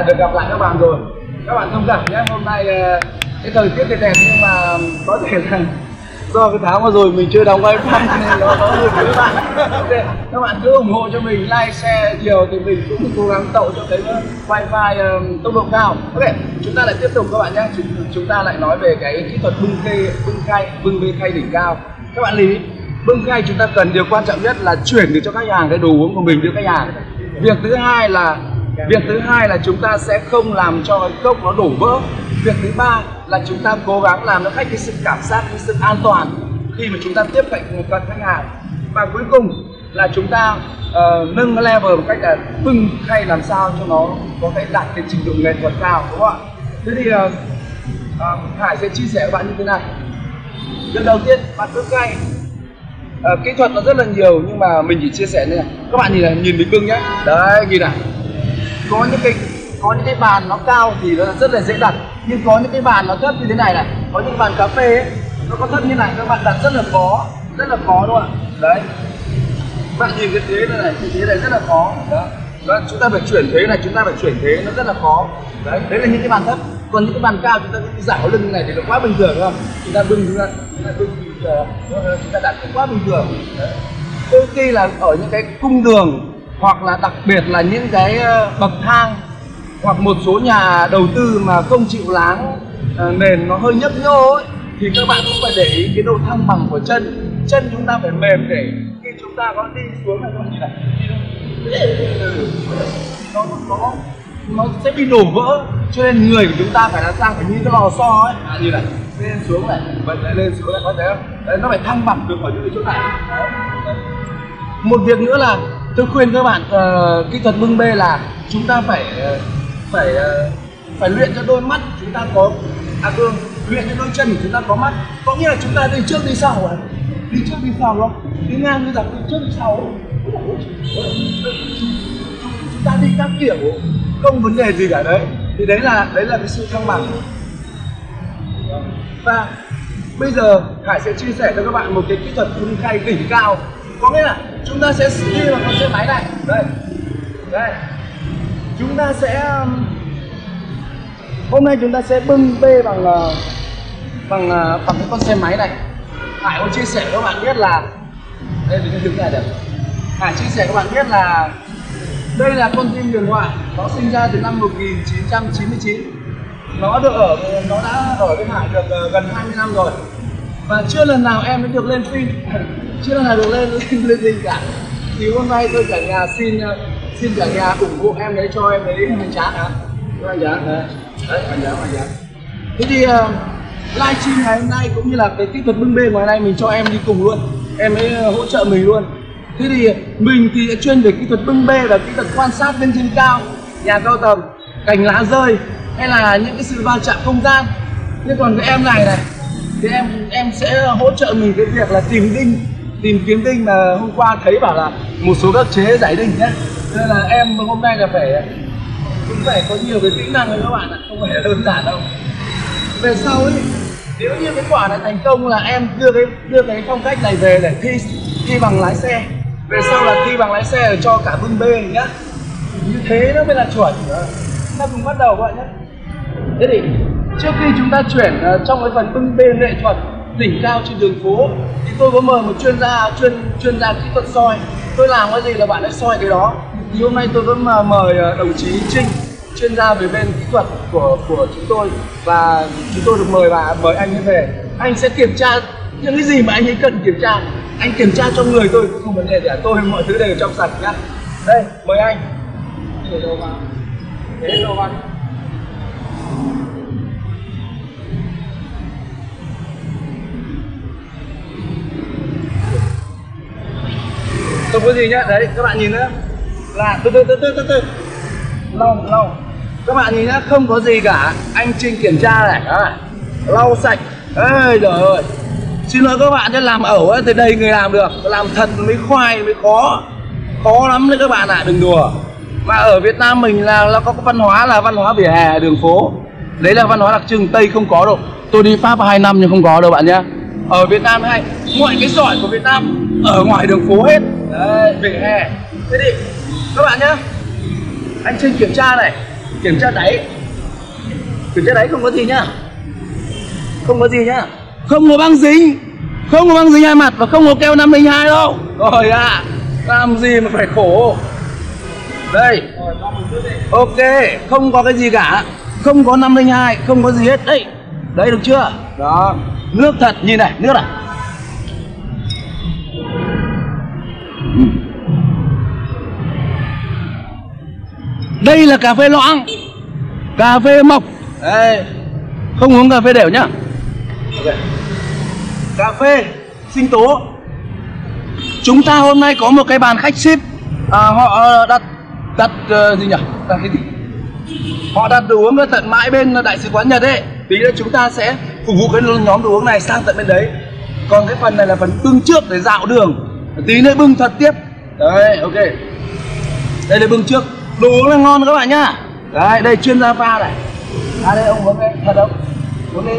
được gặp lại các bạn rồi. Các bạn thông cảm nhé, hôm nay cái thời tiết thì đẹp nhưng mà có thể là do cái tháng vừa rồi mình chưa đóng wifi nên nó hơi các bạn. Okay. Các bạn cứ ủng hộ cho mình, like, share nhiều thì mình cũng cố gắng tậu cho cái wifi tốc độ cao. Ok, chúng ta lại tiếp tục các bạn nhé. Chúng ta lại nói về cái kỹ thuật bưng bê khay đỉnh cao. Các bạn lưu ý, bưng khay chúng ta cần điều quan trọng nhất là chuyển được cho khách hàng cái đồ uống của mình đến khách hàng. Việc thứ hai là chúng ta sẽ không làm cho cái cốc nó đổ vỡ. Việc thứ ba là chúng ta cố gắng làm cho khách cái sự cảm giác, cái sự an toàn khi mà chúng ta tiếp cận với khách hàng. Và cuối cùng là chúng ta nâng cái level một cách là bưng khay làm sao cho nó có thể đạt cái trình độ nghệ thuật cao, đúng không ạ? Thế thì Hải sẽ chia sẻ với bạn như thế này. Việc đầu tiên, bạn bưng khay kỹ thuật nó rất là nhiều nhưng mà mình chỉ chia sẻ này. Các bạn nhìn mình bưng nhé. Đấy, nhìn này. Có những cái bàn nó cao thì nó rất là dễ đặt, nhưng có những cái bàn nó thấp như thế này này, có những bàn cà phê ấy, nó có thấp như này, các bạn đặt rất là khó đúng không ạ? Đấy, bạn nhìn cái thế này, cái thế này rất là khó. Đó, chúng ta phải chuyển thế này, chúng ta phải chuyển thế, nó rất là khó. Đấy là những cái bàn thấp. Còn những cái bàn cao chúng ta cứ dảo lưng như này thì nó quá bình thường, đúng không? Chúng ta đặt cũng quá bình thường. Đấy. Đôi khi là ở những cái cung đường hoặc là đặc biệt là những cái bậc thang, hoặc một số nhà đầu tư mà không chịu láng nền nó hơi nhấp nhô ấy, thì các bạn cũng phải để ý cái độ thăng bằng của chân. Chân chúng ta phải mềm để khi chúng ta có đi xuống này, các bạn nhìn này, nó sẽ bị đổ vỡ. Cho nên người của chúng ta phải là sang phải như cái lò xo ấy, như này, lên xuống này, bật lại lên xuống này, có thấy không? Đấy, nó phải thăng bằng được ở những cái chỗ này. Đấy. Một việc nữa là tôi khuyên các bạn kỹ thuật bưng bê là chúng ta phải luyện cho đôi mắt chúng ta có luyện cho đôi chân của chúng ta có mắt. Có nghĩa là chúng ta đi trước đi sau đi trước đi sau không? Đi ngang đi dọc đi trước đi sau. Chúng ta đi các kiểu không vấn đề gì cả đấy. Thì đấy là cái sự thăng bằng. Và bây giờ Hải sẽ chia sẻ cho các bạn một cái kỹ thuật bưng khay đỉnh cao. Có nghĩa là chúng ta sẽ đi vào con xe máy này. Đây. Chúng ta sẽ hôm nay chúng ta sẽ bưng bê bằng cái con xe máy này. Hải có chia sẻ với các bạn biết là đây, mình đứng lại được. Hải chia sẻ các bạn biết là đây là con chim huyền thoại, nó sinh ra từ năm 1999. Nó đã ở với Hải được gần 20 năm rồi. Và chưa lần nào em mới được lên phim, chưa lần nào được lên gì cả. Thì hôm nay tôi cả nhà xin cả nhà ủng hộ em đấy, cho em đấy hành tráng hả? Cho hành tráng đấy, hành tráng. Thế thì livestream ngày hôm nay cũng như là cái kỹ thuật bưng bê ngày nay mình cho em đi cùng luôn, em ấy hỗ trợ mình luôn. Thế thì mình thì chuyên về kỹ thuật bưng bê và kỹ thuật quan sát bên trên cao, nhà cao tầng, cành lá rơi hay là những cái sự va chạm không gian. Nhưng còn cái em này thì em sẽ hỗ trợ mình cái việc là tìm kiếm đinh mà hôm qua thấy bảo là một số các chế giải đinh nhé. Nên là em hôm nay là cũng phải có nhiều cái kỹ năng đấy các bạn ạ, không phải là đơn giản đâu. Về sau ấy, nếu như cái quả này thành công là em đưa cái phong cách này về để thi bằng lái xe. Về sau là thi bằng lái xe cho cả bưng bê nhá. Như thế nó mới là chuẩn. Ta cùng bắt đầu các bạn nhé. Thế thì trước khi chúng ta chuyển trong cái phần bưng bê nghệ thuật đỉnh cao trên đường phố thì tôi có mời một chuyên gia kỹ thuật soi. Tôi làm cái gì là bạn ấy soi cái đó. Thì hôm nay tôi có mời đồng chí Trinh, chuyên gia về bên kỹ thuật của chúng tôi, và chúng tôi được mời anh ấy về. Anh sẽ kiểm tra những cái gì mà anh ấy cần kiểm tra. Anh kiểm tra cho người tôi không vấn đề gì cả, tôi mọi thứ đều trong sạch nhá. Đây, mời anh. Để đâu vào. Thế đâu vào. Không có gì nhá, đấy các bạn nhìn nữa là từ lau các bạn nhìn nhá, không có gì cả. Anh Trinh kiểm tra này, lau sạch. Ê trời ơi, xin lỗi các bạn chứ làm ẩu ấy thì đây người làm được, làm thật mới khoai mới khó lắm đấy các bạn ạ, đừng đùa. Mà ở Việt Nam mình là nó có cái văn hóa là văn hóa vỉa hè đường phố, đấy là văn hóa đặc trưng, Tây không có đâu. Tôi đi Pháp 2 năm nhưng không có đâu bạn nhá. Ở Việt Nam hay mọi cái giỏi của Việt Nam ở ngoài đường phố hết. Đấy, vỉa hè. Thế thì các bạn nhá, anh Trinh kiểm tra này, Kiểm tra đáy. Kiểm tra đáy không có gì nhá. Không có gì nhá. Không có băng dính. Không có băng dính hai mặt và không có keo 502 đâu. Rồi ạ. Làm gì mà phải khổ. Đây. Ok, không có cái gì cả. Không có 502, không có gì hết. Đây. Đấy được chưa? Đó. Nước thật, nhìn này, nước này. Đây là cà phê loãng, cà phê mộc. Đây. Không uống cà phê đều nhá. Okay. Cà phê sinh tố. Chúng ta hôm nay có một cái bàn khách ship. Họ đặt gì nhỉ? Đặt cái gì? Họ đặt đồ uống ở tận mãi bên đại sứ quán Nhật ấy. Tí nữa chúng ta sẽ phục vụ cái nhóm đồ uống này sang tận bên đấy. Còn cái phần này là phần bưng trước để dạo đường. Tí nữa bưng thật tiếp. Đấy, ok. Đây là bưng trước. Đồ uống là ngon các bạn nhá. Đấy, đây chuyên gia pha này. Đây ông uống đây, thật không? Uống đi.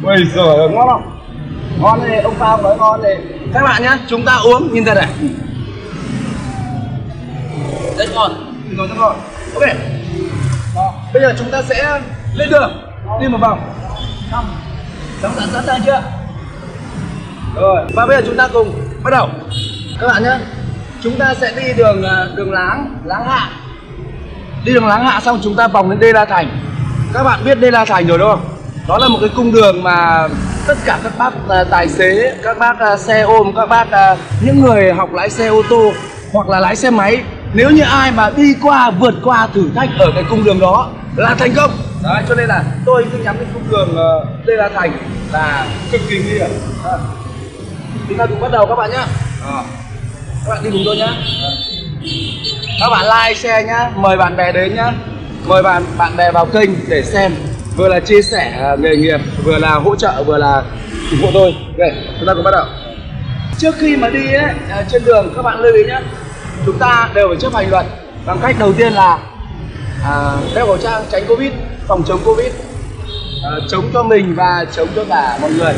Ôi giời, ngon không? Ngon đây, ông pha nói ngon đây. Các bạn nhá, chúng ta uống nhìn thật này. Rất ngon, rồi rất ngon. Ok. Đó. Bây giờ chúng ta sẽ lên đường, đi một vòng. Sẵn sàng chưa? Rồi, và bây giờ chúng ta cùng bắt đầu. Các bạn nhé, chúng ta sẽ đi đường Láng Hạ. Đi đường Láng Hạ xong chúng ta vòng đến Đê La Thành. Các bạn biết Đê La Thành rồi đúng không? Đó là một cái cung đường mà tất cả các bác tài xế, các bác xe ôm, các bác những người học lái xe ô tô hoặc là lái xe máy, nếu như ai mà đi qua, vượt qua thử thách ở cái cung đường đó là thành công. Đấy, cho nên là tôi cứ nhắm đến cung đường Đê La Thành là cực kỳ nguy hiểm. Chúng ta cùng bắt đầu các bạn nhé. Các bạn đi cùng tôi nhé. Các bạn like, share nhá, mời bạn bè đến nhá, mời bạn bè vào kênh để xem, vừa là chia sẻ nghề nghiệp, vừa là hỗ trợ, vừa là ủng hộ tôi. Ok, chúng ta cùng bắt đầu. Trước khi mà đi ấy, trên đường các bạn lưu ý nhé, chúng ta đều phải chấp hành luật bằng cách đầu tiên là đeo khẩu trang tránh Covid, phòng chống Covid, chống cho mình và chống cho cả mọi người.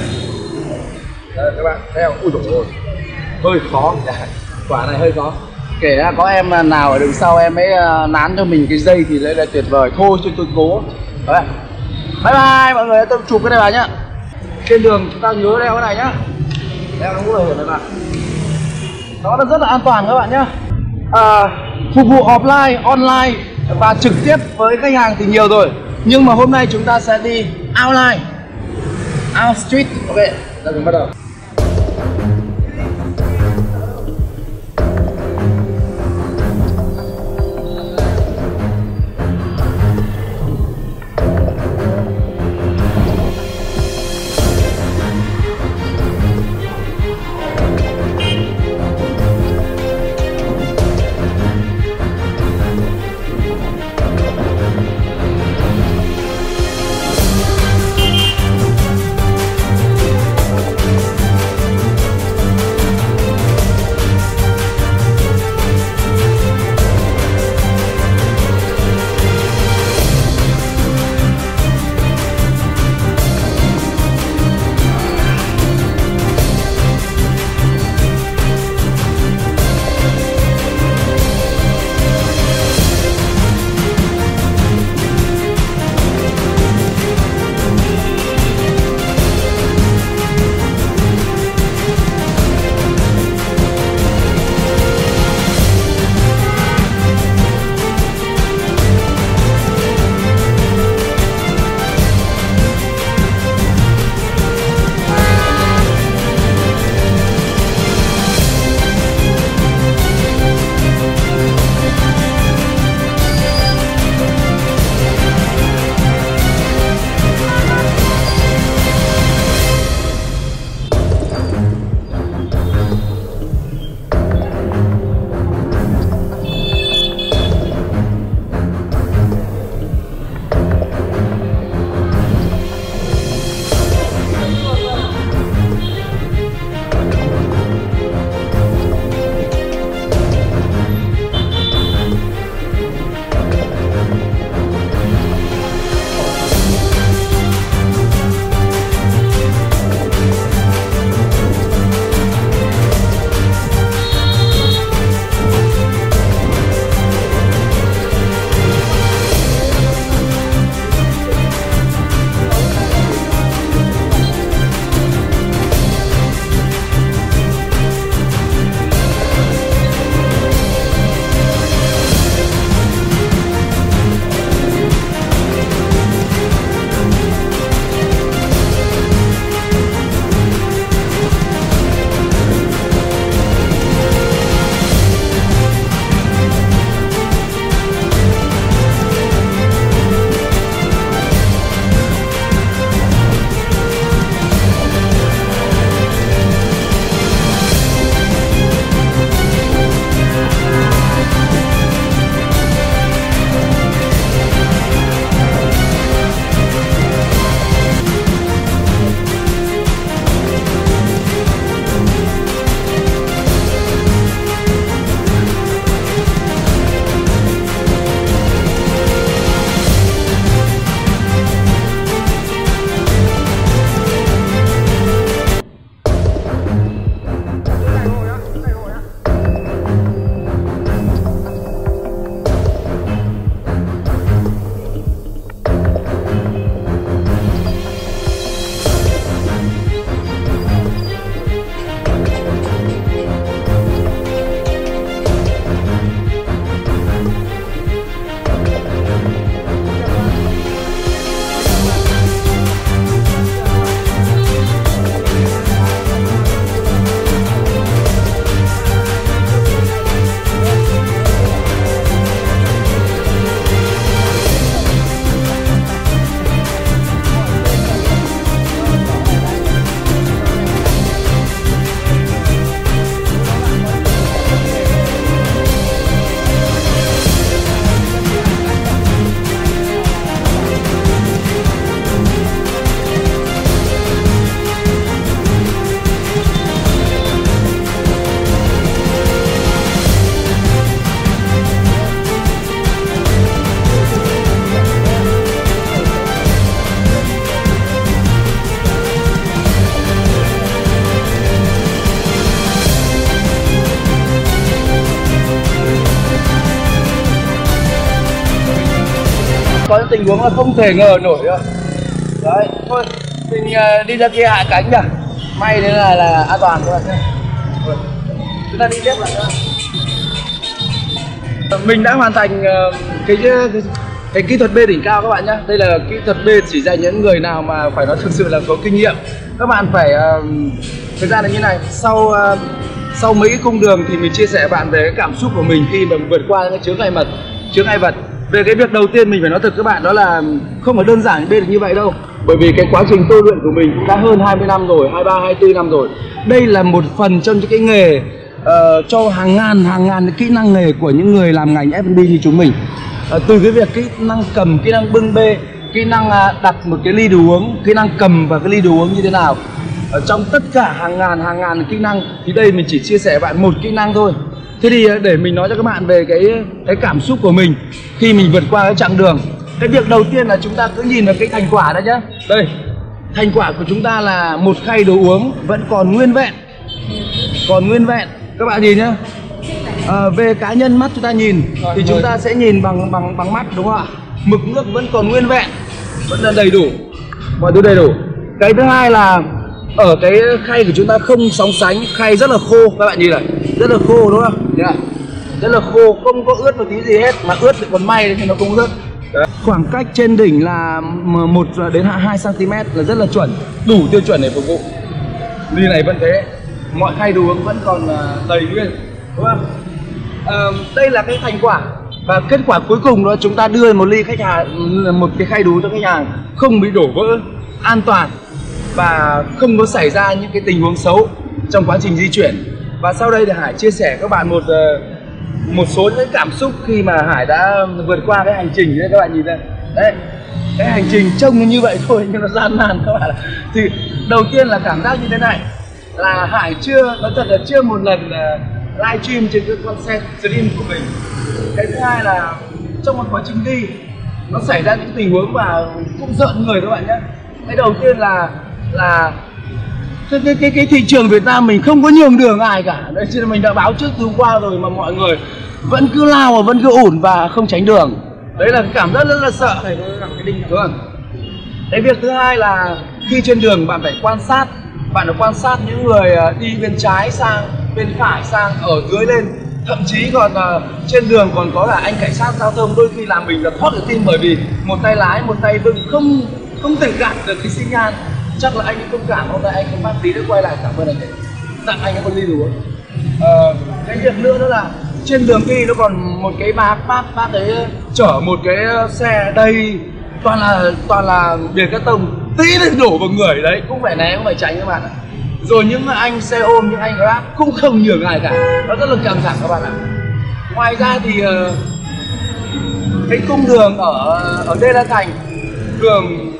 Đây, các bạn đeo. Ui dồi ôi, hơi khó. Quả này hơi khó. Kể ra có em nào ở đường sau em ấy nán cho mình cái dây thì đấy là tuyệt vời. Thôi cho tôi cố. Đấy. Bye bye mọi người, tôi chụp cái này vào nhá. Trên đường chúng ta nhớ đeo cái này nhá. Đeo cái mũ bảo hiểm này vào. Nó rất là an toàn các bạn nhá. Phục vụ offline, online và trực tiếp với khách hàng thì nhiều rồi. Nhưng mà hôm nay chúng ta sẽ đi outline, out street. Ok, ta cùng bắt đầu. có những tình huống là không thể ngờ nổi rồi. Đấy, thôi mình đi ra kia hạ cánh nhỉ. May thế là an toàn các bạn nhé. Chúng ta đi tiếp lại nữa. Mình đã hoàn thành cái kỹ thuật B đỉnh cao các bạn nhé. Đây là kỹ thuật B chỉ dành những người nào mà phải nói thực sự là có kinh nghiệm. Các bạn phải thực ra là như này, sau mấy cái cung đường thì mình chia sẻ với bạn về cái cảm xúc của mình khi mà vượt qua cái chướng ngại vật. Về cái việc đầu tiên mình phải nói thật các bạn, đó là không phải đơn giản B được như vậy đâu. Bởi vì cái quá trình tôi luyện của mình cũng đã hơn 20 năm rồi, 23, 24 năm rồi. Đây là một phần trong những cái nghề cho hàng ngàn cái kỹ năng nghề của những người làm ngành F&B như chúng mình. Từ cái việc kỹ năng cầm, kỹ năng bưng bê, kỹ năng đặt một cái ly đồ uống, kỹ năng cầm và cái ly đồ uống như thế nào. Trong tất cả hàng ngàn kỹ năng thì đây mình chỉ chia sẻ với bạn một kỹ năng thôi. Thế thì để mình nói cho các bạn về cái cảm xúc của mình khi mình vượt qua cái chặng đường. Cái việc đầu tiên là chúng ta cứ nhìn vào cái thành quả đó nhá. Đây, thành quả của chúng ta là một khay đồ uống vẫn còn nguyên vẹn. Còn nguyên vẹn. Các bạn nhìn nhá. Về cá nhân mắt chúng ta nhìn thì chúng ta sẽ nhìn bằng mắt đúng không ạ? Mực nước vẫn còn nguyên vẹn, vẫn là đầy đủ, mọi thứ đầy đủ. Cái thứ hai là ở cái khay của chúng ta không sóng sánh, khay rất là khô, các bạn nhìn này, rất là khô đúng không? Rất là khô, không có ướt một tí gì hết, mà ướt thì còn may thì nó không ướt. Khoảng cách trên đỉnh là 1 đến 2 cm là rất là chuẩn, đủ tiêu chuẩn để phục vụ. Ly này vẫn thế, mọi khay đồ uống vẫn còn đầy nguyên, đúng không? Đây là cái thành quả và kết quả cuối cùng đó, chúng ta đưa một ly khách hàng, một cái khay đồ uống cho khách hàng không bị đổ vỡ, an toàn và không có xảy ra những cái tình huống xấu trong quá trình di chuyển. Và sau đây thì Hải chia sẻ các bạn một số những cảm xúc khi mà Hải đã vượt qua cái hành trình đấy. Các bạn nhìn đây, đấy, cái hành trình trông như vậy thôi nhưng nó gian nan các bạn. Thì đầu tiên là cảm giác như thế này, là Hải nói thật là chưa một lần live stream trên cái con xe stream của mình. Cái thứ hai là trong một quá trình đi nó xảy ra những tình huống mà cũng giận người các bạn nhé. Cái đầu tiên là cái thị trường Việt Nam mình không có nhường đường ai cả. Đấy, chứ mình đã báo trước từ hôm qua rồi mà mọi người vẫn cứ lao và vẫn cứ ủn và không tránh đường. Đấy là cái cảm giác rất là sợ. Đúng không? Cái việc thứ hai là khi trên đường bạn phải quan sát, những người đi bên trái sang, bên phải sang, ở dưới lên. Thậm chí còn trên đường còn có cả anh cảnh sát giao thông đôi khi làm mình là thoát được tim, bởi vì một tay lái một tay vưng không thể gạt được cái xi nhan. Chắc là anh ấy thông cảm, hôm nay anh không bắt tí nữa quay lại cảm ơn anh ấy, tặng anh ấy con ly đồ uống. Cái việc nữa đó là trên đường đi nó còn một cái bác ấy chở một cái xe đầy toàn là biển cát tông, tí lên đổ vào người đấy, cũng phải né cũng phải tránh các bạn ạ. Rồi những anh xe ôm, những anh Grab cũng không nhường ai cả, nó rất là căng thẳng các bạn ạ. Ngoài ra thì cái cung đường ở Đê La Thành, đường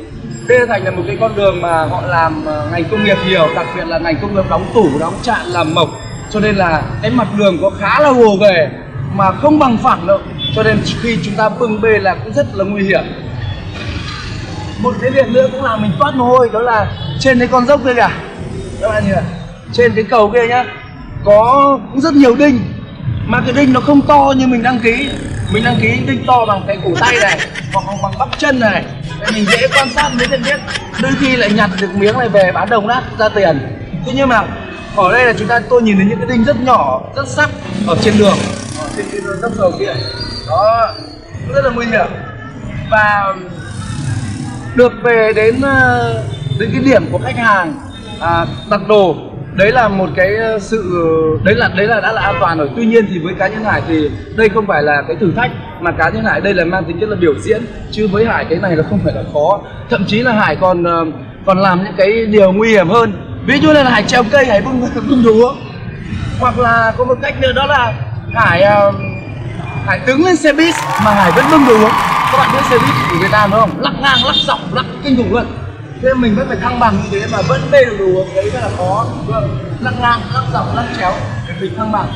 Đê La Thành là một cái con đường mà họ làm ngành công nghiệp nhiều, đặc biệt là ngành công nghiệp đóng tủ, đóng chạn, làm mộc, cho nên là cái mặt đường có khá là gồ ghề mà không bằng phẳng đâu, cho nên khi chúng ta bưng bê là cũng rất là nguy hiểm. Một cái việc nữa cũng làm mình toát mồ hôi, đó là trên cái con dốc kia kìa, các bạn nhìn này, trên cái cầu kia nhá, có cũng rất nhiều đinh, mà cái đinh nó không to như mình đăng ký. Mình đăng ký đinh to bằng cái cổ tay này hoặc bằng bắp chân này, để mình dễ quan sát mới nhận biết. Đôi khi lại nhặt được miếng này về bán đồng nát ra tiền. Thế nhưng mà ở đây là tôi nhìn thấy những cái đinh rất nhỏ, rất sắc ở trên đường, trên cái dốc cầu kia, đó rất là nguy hiểm. Và được về đến cái điểm của khách hàng đặt đồ, đấy là một cái đấy là đã là an toàn rồi. Tuy nhiên thì với cá nhân Hải thì đây không phải là cái thử thách, mà cá nhân Hải đây là mang tính chất là biểu diễn, chứ với Hải cái này là không phải là khó. Thậm chí là Hải còn làm những cái điều nguy hiểm hơn, ví dụ là Hải trèo cây, Hải bưng đồ uống, hoặc là có một cách nữa đó là Hải đứng lên xe buýt mà Hải vẫn bưng đồ uống. Các bạn biết xe buýt của Việt Nam đúng không? Lắc ngang, lắc dọc, lắc kinh khủng luôn. Thế mình vẫn phải thăng bằng như thế mà vẫn bê được đồ uống, đấy rất là khó. Lắc ngang, lắc dọc, lắc chéo để mình thăng bằng.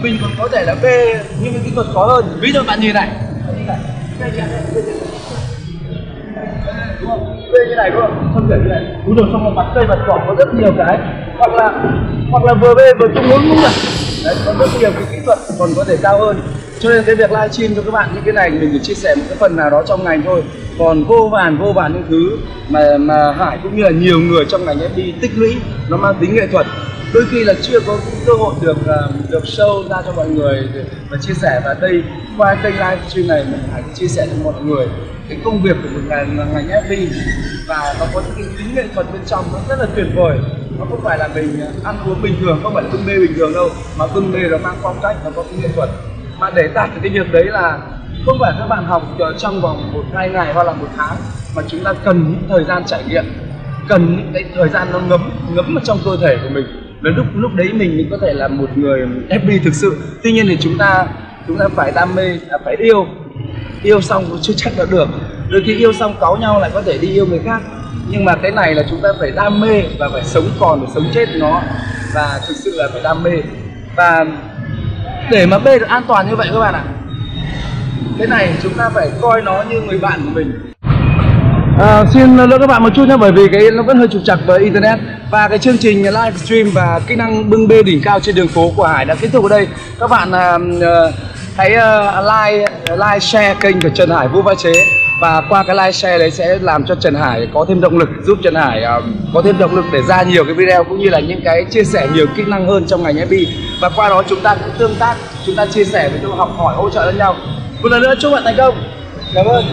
Mình còn có thể là bê những cái kỹ thuật khó hơn. Ví dụ bạn nhìn này, đúng không? Bê như này đúng không? Không thể như này. Đúng rồi, xong rồi mặt cây, mặt cỏ có rất nhiều cái. Hoặc là vừa bê vừa tung hướng đúng rồi. Đấy, có rất nhiều cái kỹ thuật còn có thể cao hơn. Cho nên cái việc livestream cho các bạn những cái này mình chỉ chia sẻ một cái phần nào đó trong ngành thôi. Còn vô vàn những thứ mà Hải cũng như là nhiều người trong ngành FB tích lũy nó mang tính nghệ thuật, đôi khi là chưa có cơ hội được show ra cho mọi người và chia sẻ. Và đây qua kênh livestream này mình Hải chia sẻ cho mọi người cái công việc của một ngành FB, và nó có những cái tính nghệ thuật bên trong, nó rất là tuyệt vời. Nó không phải là mình ăn uống bình thường, không phải là bưng bê bình thường đâu, mà bưng bê nó mang phong cách, nó có cái nghệ thuật. Mà để đạt được cái việc đấy là không phải các bạn học trong vòng 1-2 ngày hoặc là 1 tháng, mà chúng ta cần những thời gian trải nghiệm, cần những cái thời gian nó ngấm vào trong cơ thể của mình. Đến lúc đấy mình có thể là một người FB thực sự. Tuy nhiên thì chúng ta phải đam mê, phải yêu xong chưa chắc đã được. Đôi khi yêu xong cáu nhau lại có thể đi yêu người khác. Nhưng mà cái này là chúng ta phải đam mê và phải sống còn, phải sống chết với nó, và thực sự là phải đam mê. Và để mà bê được an toàn như vậy các bạn ạ, cái này chúng ta phải coi nó như người bạn của mình. Xin lỗi các bạn một chút nhé, bởi vì cái nó vẫn hơi trục trặc với internet. Và cái chương trình livestream và kỹ năng bưng bê đỉnh cao trên đường phố của Hải đã kết thúc ở đây. Các bạn hãy like, share kênh của Trần Hải Vũ Pha Chế. Và qua cái like share đấy sẽ làm cho Trần Hải có thêm động lực, giúp Trần Hải có thêm động lực để ra nhiều cái video cũng như là những cái chia sẻ nhiều kỹ năng hơn trong ngành FB. Và qua đó chúng ta cũng tương tác, chúng ta chia sẻ với nhau, học hỏi, hỗ trợ lẫn nhau. Một lần nữa chúc bạn thành công. Cảm ơn.